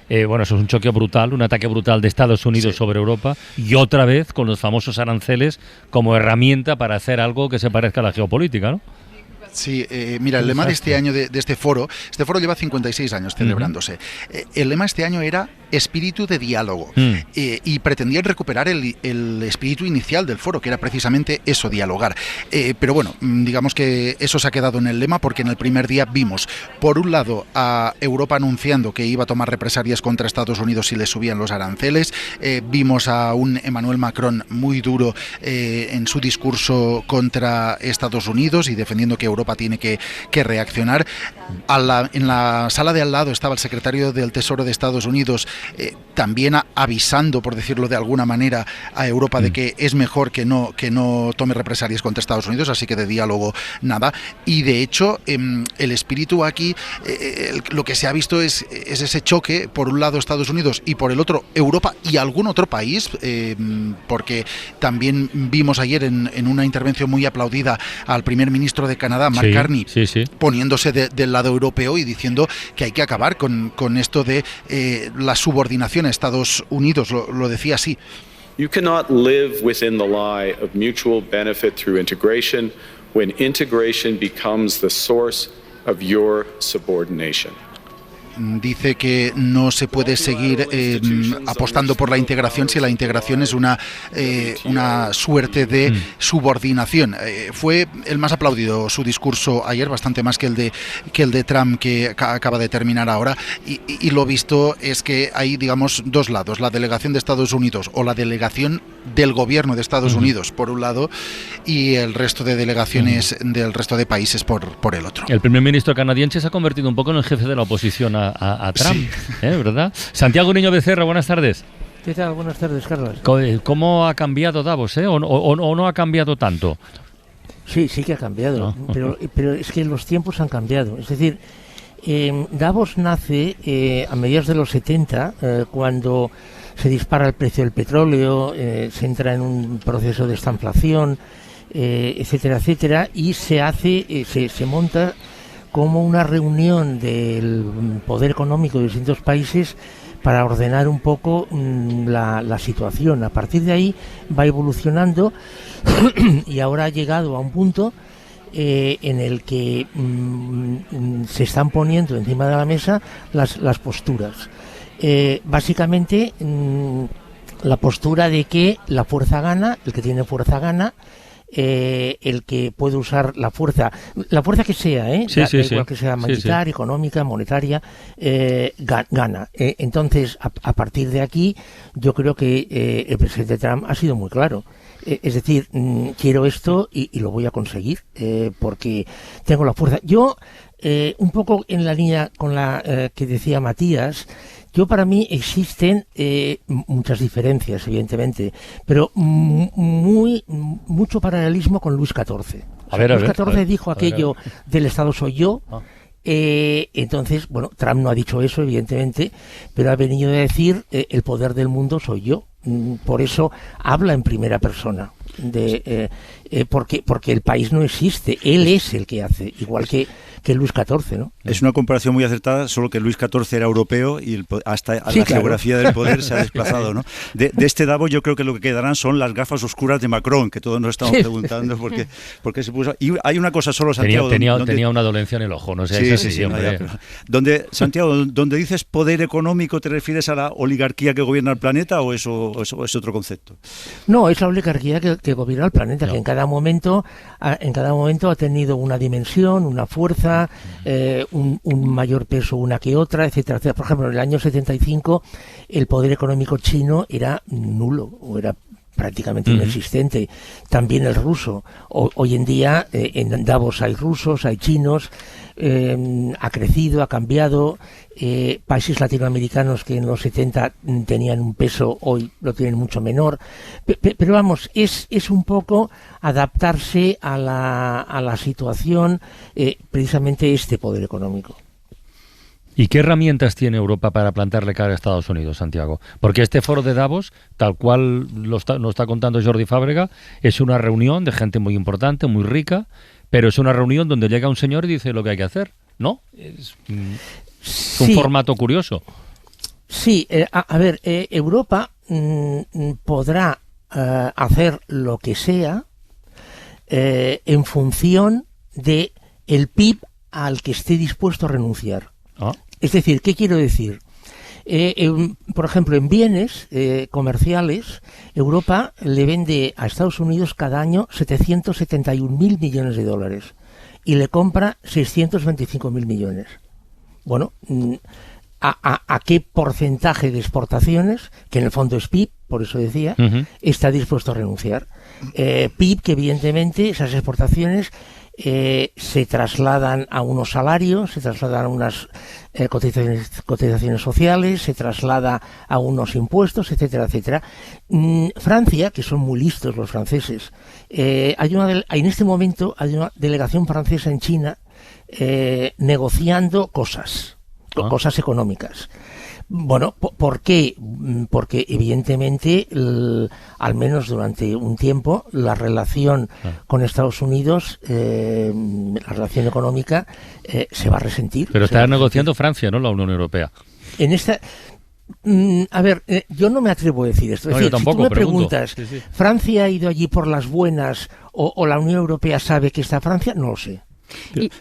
eso es un choque brutal, un ataque brutal de Estados Unidos sobre Europa y otra vez con los famosos aranceles como herramienta para hacer algo que se parezca a la geopolítica, ¿no? Sí, mira, el lema de este año de este foro lleva 56 años celebrándose. El lema este año era espíritu de diálogo y pretendían recuperar el espíritu inicial del foro, que era precisamente eso, dialogar. Pero bueno, digamos que eso se ha quedado en el lema porque en el primer día vimos, por un lado, a Europa anunciando que iba a tomar represalias contra Estados Unidos si le subían los aranceles, vimos a un Emmanuel Macron muy duro en su discurso contra Estados Unidos y defendiendo que Europa tiene que reaccionar. En la sala de al lado estaba el secretario del Tesoro de Estados Unidos también avisando, por decirlo de alguna manera, a Europa de que es mejor que no tome represalias contra Estados Unidos, así que de diálogo nada. Y de hecho el espíritu aquí, lo que se ha visto es ese choque, por un lado Estados Unidos y por el otro Europa y algún otro país, porque también vimos ayer en una intervención muy aplaudida al primer ministro de Canadá, Mark Carney, poniéndose del lado europeo y diciendo que hay que acabar con esto de la subordinación a Estados Unidos, lo decía así. You cannot live within the lie of mutual benefit through integration when integration becomes the source of your subordination. Dice que no se puede seguir apostando por la integración si la integración es una suerte de subordinación. Fue el más aplaudido su discurso ayer, bastante más que el de Trump que acaba de terminar ahora, y lo visto es que hay, digamos, dos lados, la delegación de Estados Unidos o la delegación del gobierno de Estados Unidos por un lado y el resto de delegaciones del resto de países por el otro. El primer ministro canadiense se ha convertido un poco en el jefe de la oposición a Trump, ¿verdad? Santiago Niño Becerra, buenas tardes. ¿Qué tal? Buenas tardes, Carlos. ¿Cómo ha cambiado Davos, o no ha cambiado tanto? Sí que ha cambiado, pero es que los tiempos han cambiado. Es decir, Davos nace a mediados de los 70, cuando se dispara el precio del petróleo, se entra en un proceso de estanflación, etcétera, etcétera, y se monta como una reunión del poder económico de distintos países para ordenar un poco la situación. A partir de ahí va evolucionando y ahora ha llegado a un punto en el que se están poniendo encima de la mesa las posturas. Básicamente la postura de que la fuerza gana, el que tiene fuerza gana, el que puede usar la fuerza que sea, igual que sea militar, económica, monetaria, gana. Entonces, a partir de aquí, yo creo que el presidente Trump ha sido muy claro. Es decir, quiero esto y lo voy a conseguir, porque tengo la fuerza. Yo, un poco en la línea con la que decía Matías, para mí existen muchas diferencias, evidentemente, pero mucho paralelismo con Luis XIV. Luis XIV dijo aquello del Estado soy yo. Entonces, Trump no ha dicho eso, evidentemente, pero ha venido a decir el poder del mundo soy yo. Por eso habla en primera persona, porque el país no existe, él es el que hace, igual que Luis XIV, ¿no? Es una comparación muy acertada, solo que Luis XIV era europeo y hasta la geografía del poder se ha desplazado, ¿no? De este Davos yo creo que lo que quedarán son las gafas oscuras de Macron, que todos nos estamos preguntando por qué se puso. Y hay una cosa solo, Santiago... Tenía una dolencia en el ojo, no sé. Santiago, donde dices poder económico, ¿te refieres a la oligarquía que gobierna el planeta o es otro concepto? No, es la oligarquía que gobierna el planeta, que en cada momento ha tenido una dimensión, una fuerza, un mayor peso una que otra, etcétera, etcétera. Por ejemplo, en el año 75 el poder económico chino era nulo, o era prácticamente inexistente. También el ruso. Hoy en día en Davos hay rusos, hay chinos, ha crecido, ha cambiado. Países latinoamericanos que en los 70 tenían un peso, hoy lo tienen mucho menor. Pero vamos, es un poco adaptarse a la situación, precisamente este poder económico. ¿Y qué herramientas tiene Europa para plantarle cara a Estados Unidos, Santiago? Porque este foro de Davos, tal cual nos está contando Jordi Fábrega, es una reunión de gente muy importante, muy rica, pero es una reunión donde llega un señor y dice lo que hay que hacer, ¿no? Es un formato curioso. Sí, a ver, Europa podrá hacer lo que sea en función de el PIB al que esté dispuesto a renunciar. Es decir, ¿qué quiero decir? Por ejemplo, en bienes comerciales, Europa le vende a Estados Unidos cada año 771.000 millones de dólares y le compra 625.000 millones. Bueno, ¿a qué porcentaje de exportaciones, que en el fondo es PIB, por eso decía, está dispuesto a renunciar? PIB que evidentemente esas exportaciones se trasladan a unos salarios, se trasladan a unas cotizaciones sociales, se traslada a unos impuestos, etcétera, etcétera. Francia, que son muy listos los franceses, en este momento hay una delegación francesa en China negociando cosas económicas. Bueno, ¿por qué? Porque evidentemente, al menos durante un tiempo, la relación con Estados Unidos, la relación económica, se va a resentir. Pero está negociando Francia, ¿no? La Unión Europea. En esta... a ver, yo no me atrevo a decir esto. Es decir, yo tampoco, si tú me preguntas, ¿Francia ha ido allí por las buenas o la Unión Europea sabe que está Francia? No lo sé.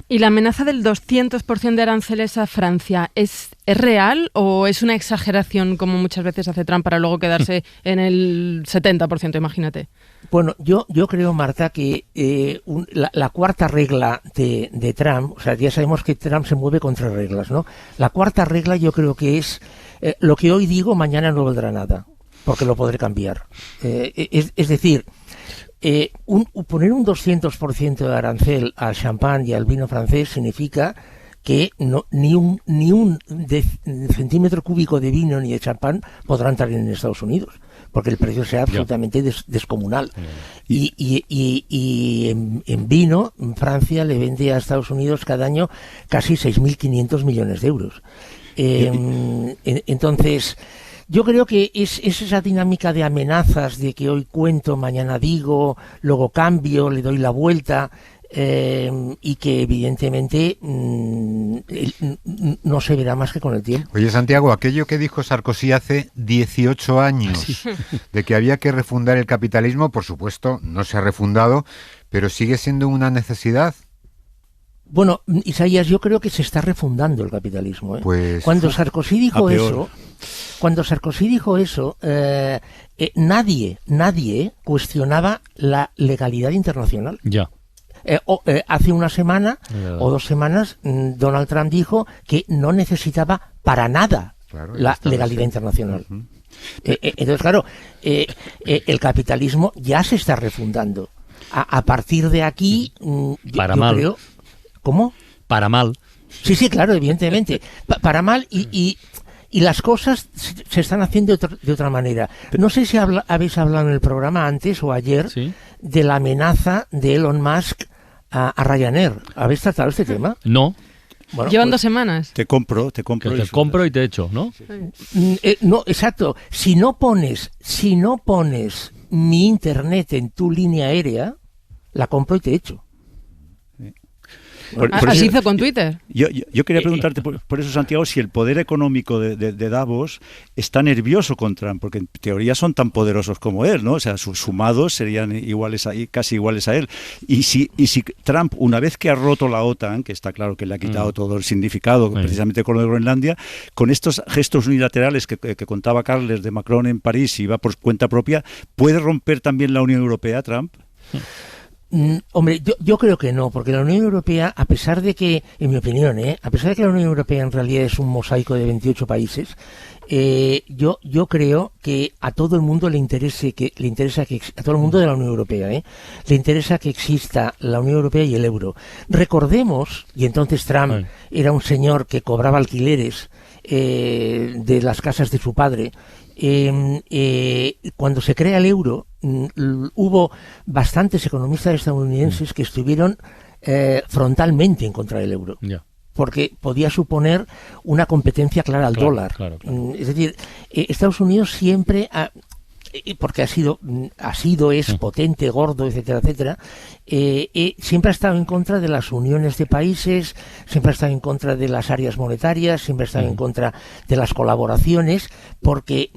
¿Y la amenaza del 200% de aranceles a Francia es real o es una exageración, como muchas veces hace Trump, para luego quedarse en el 70%, imagínate? Bueno, yo creo, Marta, que la cuarta regla de Trump, o sea, ya sabemos que Trump se mueve contra reglas, ¿no? La cuarta regla yo creo que es lo que hoy digo, mañana no valdrá nada, porque lo podré cambiar. Es decir... poner un 200% de arancel al champán y al vino francés significa que ni un centímetro cúbico de vino ni de champán podrá entrar en Estados Unidos, porque el precio sea absolutamente descomunal. Y en vino, Francia le vende a Estados Unidos cada año casi 6.500 millones de euros. Entonces... Yo creo que es esa dinámica de amenazas, de que hoy cuento, mañana digo, luego cambio, le doy la vuelta, y que evidentemente no se verá más que con el tiempo. Oye, Santiago, aquello que dijo Sarkozy hace 18 años, de que había que refundar el capitalismo, por supuesto, no se ha refundado, pero sigue siendo una necesidad. Bueno, Isaías, yo creo que se está refundando el capitalismo. Pues, cuando Sarkozy dijo eso, nadie cuestionaba la legalidad internacional. Ya. Hace una semana o 2 semanas, Donald Trump dijo que no necesitaba para nada la legalidad internacional. Entonces, claro, el capitalismo ya se está refundando. A partir de aquí, yo creo... ¿Cómo? Para mal. Sí, claro, evidentemente. Para mal y las cosas se están haciendo de otra manera. No sé si habéis hablado en el programa antes o ayer de la amenaza de Elon Musk a Ryanair. ¿Habéis tratado este tema? No. Bueno, llevan 2 semanas. Te compro y te echo, ¿no? No, exacto. Si no pones mi internet en tu línea aérea, la compro y te echo. Así hizo con Twitter. Yo quería preguntarte por eso, Santiago, si el poder económico de Davos está nervioso con Trump, porque en teoría son tan poderosos como él, ¿no? O sea, sumados serían casi iguales a él. Y si Trump, una vez que ha roto la OTAN, que está claro que le ha quitado todo el significado, precisamente con lo de Groenlandia, con estos gestos unilaterales que contaba Carles de Macron en París y va por cuenta propia, ¿puede romper también la Unión Europea, Trump? Hombre, yo creo que no, porque la Unión Europea, a pesar de que, en mi opinión, a pesar de que la Unión Europea en realidad es un mosaico de 28 países, yo creo que a todo el mundo le interesa que a todo el mundo de la Unión Europea, le interesa que exista la Unión Europea y el euro. Recordemos, y entonces Trump era un señor que cobraba alquileres de las casas de su padre. Cuando se crea el euro, hubo bastantes economistas estadounidenses que estuvieron frontalmente en contra del euro. Porque podía suponer una competencia clara al dólar. Claro. Es decir, Estados Unidos siempre porque es potente, gordo, etcétera, etcétera, siempre ha estado en contra de las uniones de países, siempre ha estado en contra de las áreas monetarias, siempre ha estado en contra de las colaboraciones, porque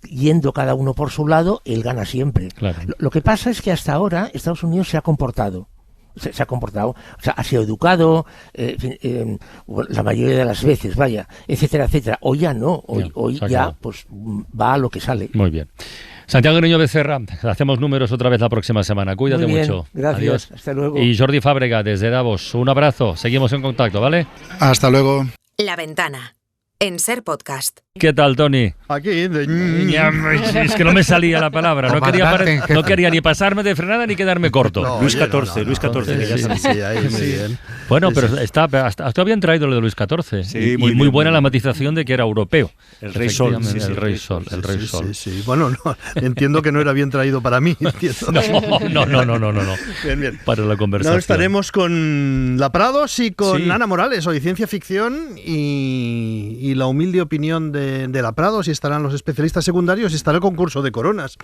yendo cada uno por su lado, él gana siempre. Claro. Lo que pasa es que hasta ahora Estados Unidos se ha comportado, o sea, ha sido educado, la mayoría de las veces, etcétera, etcétera. Hoy ya no, hoy ya pues va a lo que sale. Muy bien. Santiago Niño Becerra, hacemos números otra vez la próxima semana. Cuídate mucho. Gracias. Adiós. Hasta luego. Y Jordi Fábrega desde Davos, un abrazo. Seguimos en contacto, ¿vale? Hasta luego. La Ventana, en Ser Podcast. ¿Qué tal, Tony? Aquí. Es que no me salía la palabra. No quería ni pasarme de frenada ni quedarme corto. No, Luis XIV, Luis XIV. Que ya sí, ahí muy bien. Bueno, pero hasta habían traído lo de Luis XIV. Sí, muy buena la matización de que era europeo. El Rey Sol. El Rey Sol. Sí. Bueno, no, entiendo que no era bien traído para mí. No. Bien. Para la conversación. No, estaremos con La Prados y con Ana Morales, hoy ciencia ficción y la humilde opinión de La Prados, y estarán los especialistas secundarios y estará el concurso de coronas.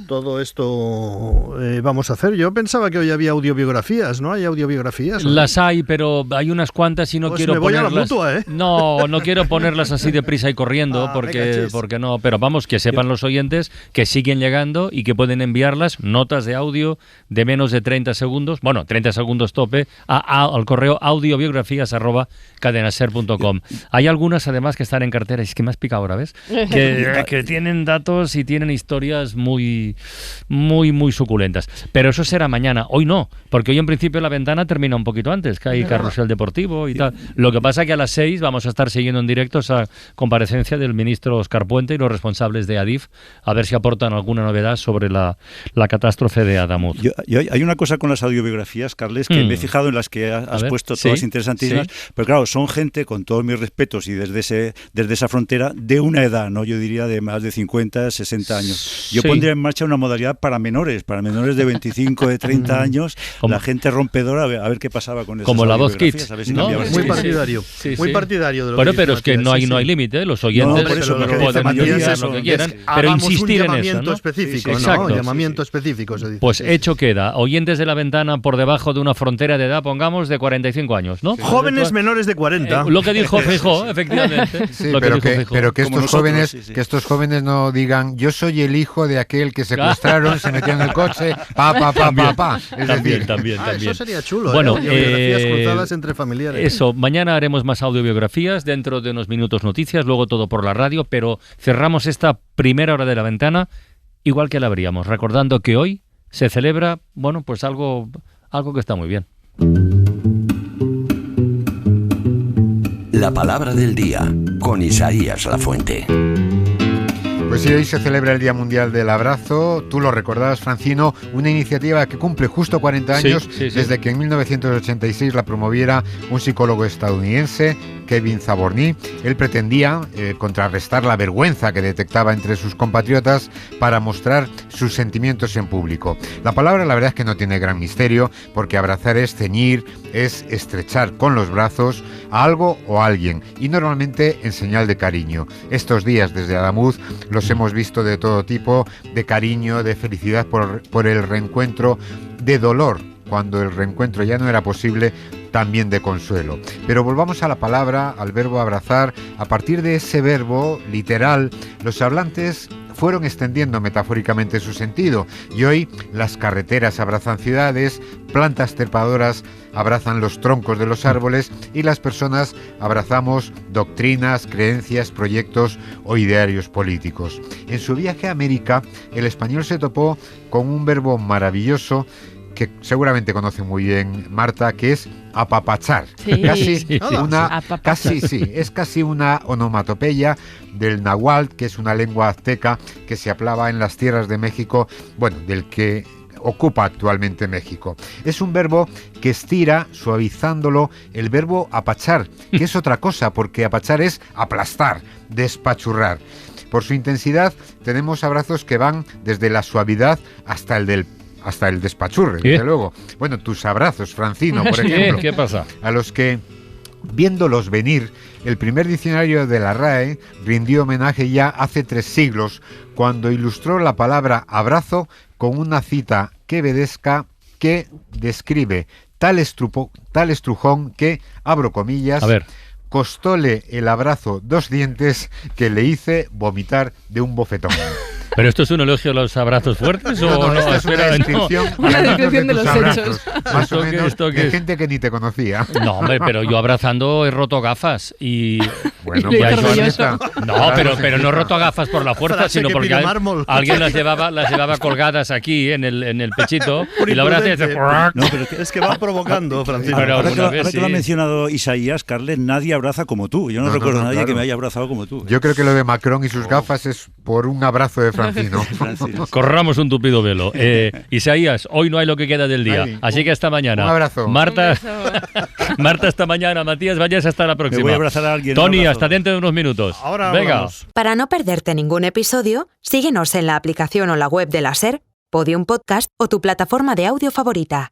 Todo esto vamos a hacer. Yo pensaba que hoy había audiobiografías, ¿no? ¿Hay audiobiografías? Las hay, pero hay unas cuantas y no pues quiero me voy ponerlas. A la mutua, No quiero ponerlas así deprisa y corriendo porque no. Pero vamos, que sepan los oyentes que siguen llegando y que pueden enviarlas, notas de audio de menos de 30 segundos, bueno, 30 segundos tope, al correo audiobiografías@cadenaser.com. Hay algunas además que están en cartera, es que me has picado ahora, ¿ves? Que tienen datos y tienen historias muy suculentas. Pero eso será mañana. Hoy no, porque hoy en principio La Ventana termina un poquito antes, que hay carrusel deportivo y tal. Lo que pasa es que a las 6 vamos a estar siguiendo en directo esa comparecencia del ministro Óscar Puente y los responsables de Adif, a ver si aportan alguna novedad sobre la catástrofe de Adamuz. Hay una cosa con las audiobiografías, Carles, que me he fijado en las que has puesto, todas interesantísimas, pero claro, son gente, con todos mis respetos y desde esa frontera, de una edad, ¿no? Yo diría de más de 50, 60 años. Yo pondría en marcha una modalidad para menores de 25, de 30 años, la gente rompedora, a ver qué pasaba con esas como la Voz Kids, ¿no? Muy partidario. Muy partidario de lo bueno, pero es que no hay límite, los oyentes pueden enviar lo que quieran, pero insistir en eso, ¿no? Específico, Exacto. Llamamiento específico, se dice. Pues hecho queda, oyentes de La Ventana por debajo de una frontera de edad, pongamos, de 45 años, ¿no? Jóvenes menores de 40. Lo que dijo Feijóo, efectivamente. Sí, pero que estos jóvenes no digan, yo soy el hijo de aquel que secuestraron, se metió en el coche, pa. Es decir, también. Eso sería chulo, bueno, biografías cruzadas entre familiares. Eso, mañana haremos más audiobiografías, dentro de unos minutos noticias, luego todo por la radio, pero cerramos esta primera hora de La Ventana igual que la abríamos, recordando que hoy se celebra, bueno, pues algo que está muy bien. La palabra del día, con Isaías Lafuente. Pues sí, hoy se celebra el Día Mundial del Abrazo. Tú lo recordabas, Francino, una iniciativa que cumple justo 40 años desde que en 1986 la promoviera un psicólogo estadounidense, Kevin Zaborny. Él pretendía contrarrestar la vergüenza que detectaba entre sus compatriotas para mostrar sus sentimientos en público. La palabra, la verdad es que no tiene gran misterio, porque abrazar es ceñir, es estrechar con los brazos a algo o a alguien, y normalmente en señal de cariño. Estos días desde Adamuz los hemos visto de todo tipo, de cariño, de felicidad por el reencuentro, de dolor cuando el reencuentro ya no era posible, también de consuelo. Pero volvamos a la palabra, al verbo abrazar. A partir de ese verbo literal, los hablantes fueron extendiendo metafóricamente su sentido, y hoy las carreteras abrazan ciudades, plantas trepadoras abrazan los troncos de los árboles y las personas abrazamos doctrinas, creencias, proyectos o idearios políticos. En su viaje a América, el español se topó con un verbo maravilloso que seguramente conoce muy bien Marta, que es apapachar. Es casi una onomatopeya del náhuatl, que es una lengua azteca que se hablaba en las tierras de México, bueno, del que ocupa actualmente México. Es un verbo que estira, suavizándolo, el verbo apachar, que es otra cosa, porque apachar es aplastar, despachurrar. Por su intensidad, tenemos abrazos que van desde la suavidad hasta el despachurre, desde luego. Bueno, tus abrazos, Francino, por ejemplo. ¿Qué pasa? A los que, viéndolos venir, el primer diccionario de la RAE rindió homenaje ya hace 3 siglos, cuando ilustró la palabra abrazo con una cita quevedesca que describe tal estrujón que, abro comillas, costóle el abrazo 2 dientes que le hice vomitar de un bofetón. ¿Pero esto es un elogio a los abrazos fuertes o no? Esta es una descripción, una descripción de los hechos. Más o menos de gente que ni te conocía. No, hombre, pero yo abrazando he roto gafas y... Bueno, no, pero no he roto gafas por la fuerza, sino porque alguien las llevaba colgadas aquí en el pechito y la verdad es... No, pero es que va provocando, Francisco. Ahora que lo ha mencionado Isaías, Carles, nadie abraza como tú. Yo no recuerdo a nadie que me haya abrazado como tú. Yo creo que lo de Macron y sus gafas es por un abrazo de Francino. Corramos un tupido velo. Isaías, hoy no hay lo que queda del día, así que hasta mañana. Un abrazo. Marta, hasta mañana. Matías, vayas hasta la próxima. Me voy a abrazar a alguien. Tony, hasta dentro de unos minutos. Ahora venga. Hablamos. Para no perderte ningún episodio, síguenos en la aplicación o la web de la SER, Podium Podcast o tu plataforma de audio favorita.